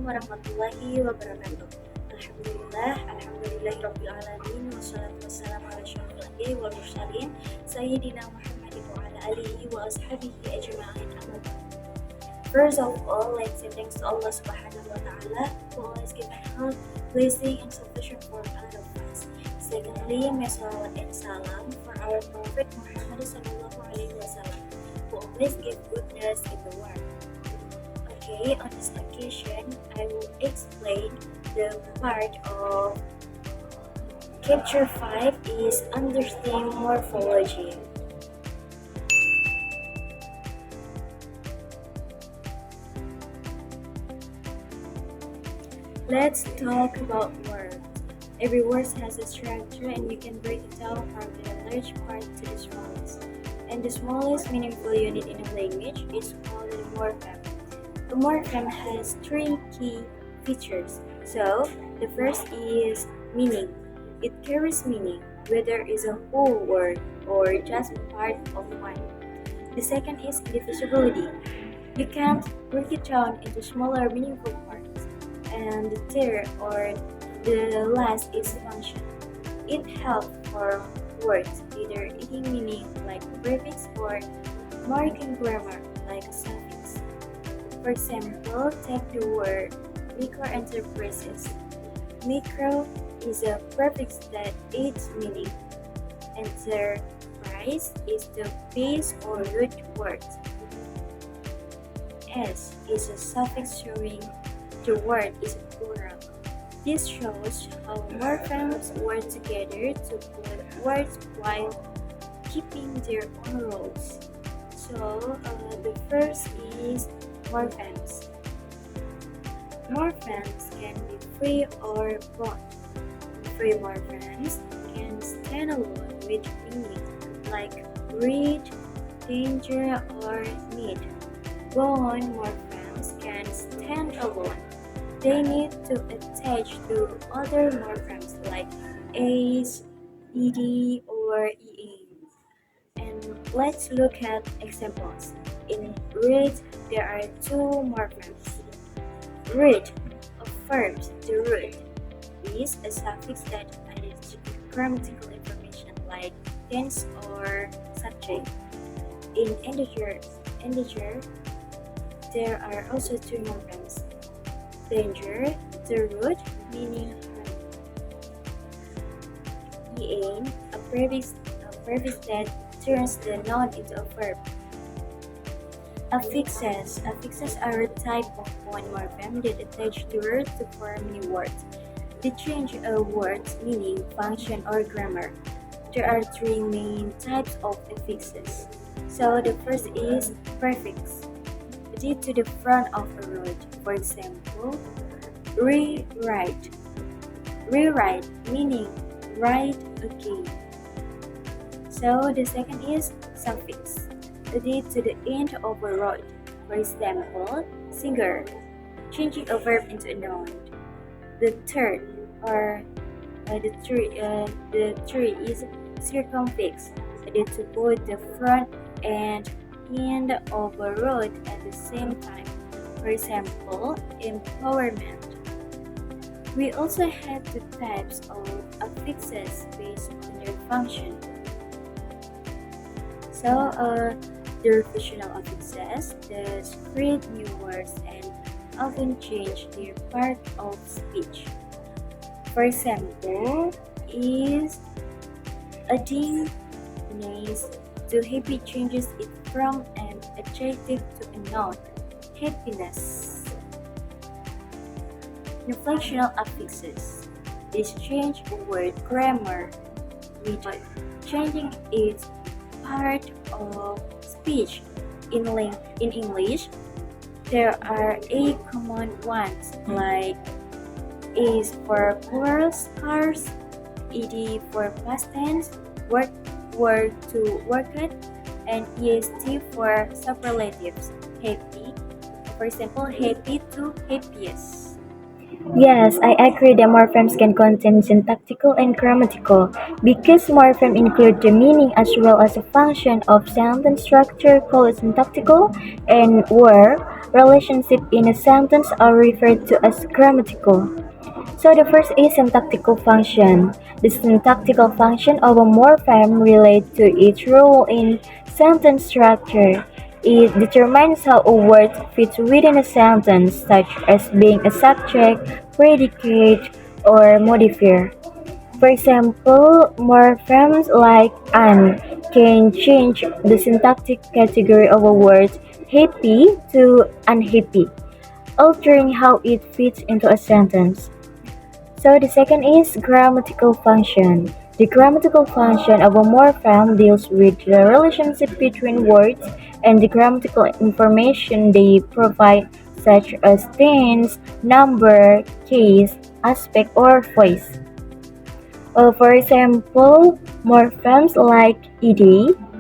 warahmatullahi wabarakatuh. Alhamdulillahirabbil wassalatu wassalamu ala asyrofil anbiya'i wal mursalin sayyidina Muhammadin wa ala alihi wa ashabihi ajma'in. First of all, let's say thanks to Allah Subhanahu wa Ta'ala who always gives health, blessing, and salvation for all of us. Secondly, may salawat and salam for our Prophet Muhammad Sallallahu Alaihi Wasallam who always give goodness in the world. Okay, on this occasion, I will explain the part of Chapter 5 is Understanding Morphology. Let's talk about words. Every word has a structure and you can break it down from the large part to the smallest. And the smallest meaningful unit in a language is called a morpheme. A morpheme has three key features. So, the first is meaning. It carries meaning, whether it's a whole word or just part of one. The second is indivisibility. You can't break it down into smaller meaningful parts. And the third or the last is function. It helps for words either adding meaning like a prefix or marking grammar like a suffix. For example, take the word microenterprises. Micro is a prefix that adds meaning. Enterprise is the base or root word. S is a suffix showing the word is plural. This shows how morphemes work together to put words while keeping their own roles. So, the first is morphemes. Morphemes can be free or bond. Free morphemes can stand alone with meaning like read, danger, or need. Bond morphemes can stand alone. They need to attach to other morphemes like as, ed, or ea. And let's look at examples. In read, there are two morphemes. Read affirms the root is a suffix that adds grammatical information like tense or subject. In integer, there are also two morphemes. Danger, the root meaning harm. Ea, a prefix that turns the noun into a verb. Affixes are a type of one morpheme that attach to words to form new words. They change a word's meaning, function, or grammar. There are three main types of affixes. So the first is prefix, added to the front of a word. For example, rewrite. Rewrite meaning write again. So the second is suffix, added to the end of a word. For example, singer, changing a verb into a noun. The third or the three is circumfix, added to both the front and end of a word at the same time. For example, empowerment. We also have the types of affixes based on their function. So, the revisional affixes that create new words and often change their part of speech. For example, is adding nice to happy changes it from an adjective to a noun, happiness. Inflectional affixes. This change word grammar without changing its part of speech. In English, there are 8 common ones like is for plural cars, ed for past tense, work to worked, and est for superlatives. Happy, for example, happy to happiest. Yes, I agree that morphemes can contain syntactical and grammatical because morphemes include the meaning as well as a function of sentence structure called syntactical and where relationship in a sentence are referred to as grammatical. So the first is syntactical function. The syntactical function of a morpheme relates to its role in sentence structure. It determines how a word fits within a sentence, such as being a subject, predicate, or modifier. For example, morphemes like "an" can change the syntactic category of a word happy to unhappy, altering how it fits into a sentence. So the second is grammatical function. The grammatical function of a morpheme deals with the relationship between words and the grammatical information they provide, such as tense, number, case, aspect, or voice. For example, morphemes like ed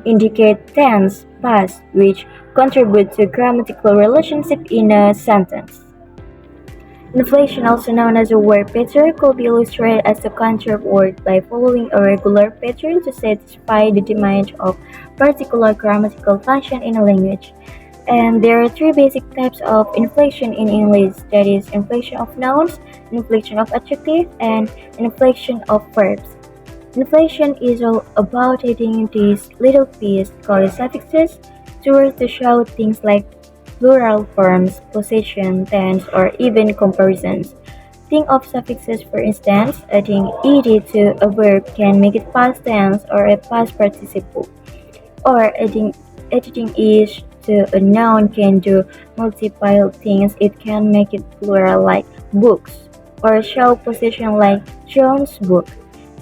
indicate tense, past, which contribute to grammatical relationship in a sentence. Inflation, also known as a word pattern, could be illustrated as a contour of words by following a regular pattern to satisfy the demand of particular grammatical function in a language. And there are three basic types of inflection in English, that is, inflection of nouns, inflection of adjectives, and inflection of verbs. Inflection is all about adding these little pieces called suffixes to words to show things like plural forms, possession, tense, or even comparisons. Think of suffixes, for instance. Adding ed to a verb can make it past tense or a past participle, or adding is to a noun can do multiple things. It can make it plural like books, or show possession like John's book.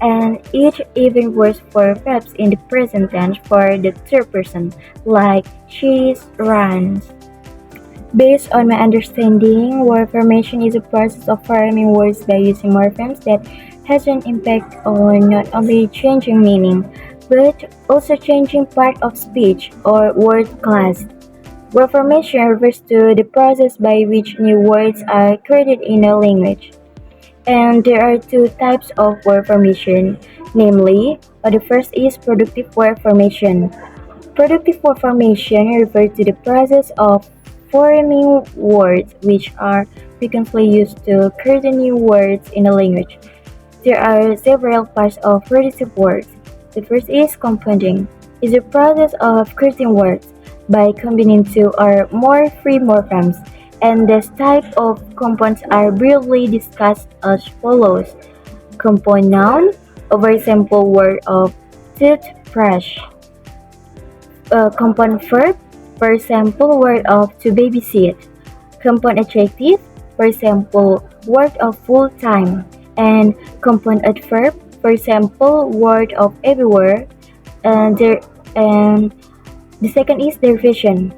And it even works for verbs in the present tense for the third person, like she runs. Based on my understanding, word formation is a process of forming words by using morphemes that has an impact on not only changing meaning, but also changing part of speech or word class. Word formation refers to the process by which new words are created in a language. And there are two types of word formation, namely, the first is productive word formation. Productive word formation refers to the process of forming words which are frequently used to create new words in a language. There are several parts of productive words. The first is compounding. It's a process of creating words by combining two or more free morphemes, and this type of compounds are briefly discussed as follows. Compound noun, a very simple word of toothbrush. Compound verb, for example, word of to babysit. Compound adjective, for example, word of full time. And compound adverb, for example, word of everywhere. And the second is derivation.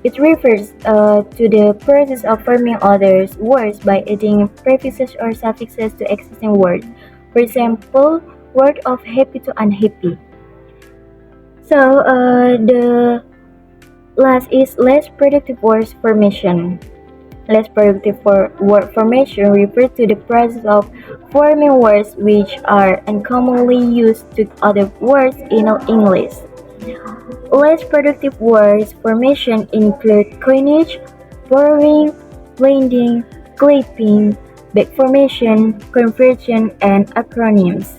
It refers to the process of forming other words by adding prefixes or suffixes to existing words. For example, word of happy to unhappy. So the last is less productive word formation. Less productive word formation refers to the process of forming words which are uncommonly used to other words in English. Less productive words formation include coinage, borrowing, blending, clipping, back formation, conversion, and acronyms.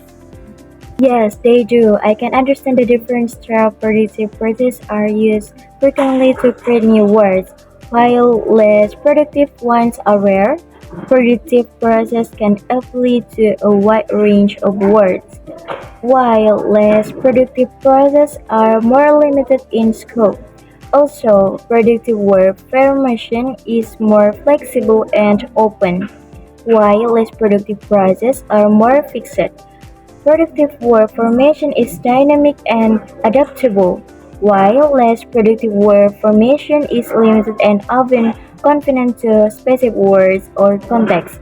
Yes, they do. I can understand the different style productive phrases are used frequently to create new words, while less productive ones are rare. Productive phrases can apply to a wide range of words, while less productive phrases are more limited in scope. Also, productive word formation is more flexible and open, while less productive phrases are more fixed. Productive word formation is dynamic and adaptable, while less productive word formation is limited and often confined to specific words or contexts.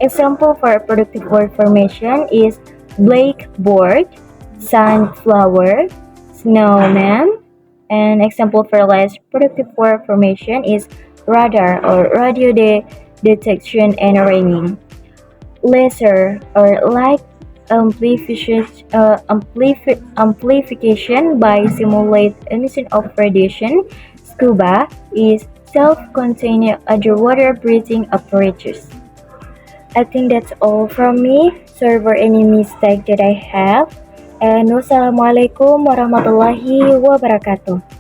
Example for a productive word formation is blackboard, sunflower, snowman, and example for less productive word formation is radar or radio detection and raining. Laser or light amplification by simulate emission of radiation. Scuba is self-contained underwater breathing apparatus. I think that's all from me. Sorry for any mistake that I have. And wassalamualaikum warahmatullahi wabarakatuh.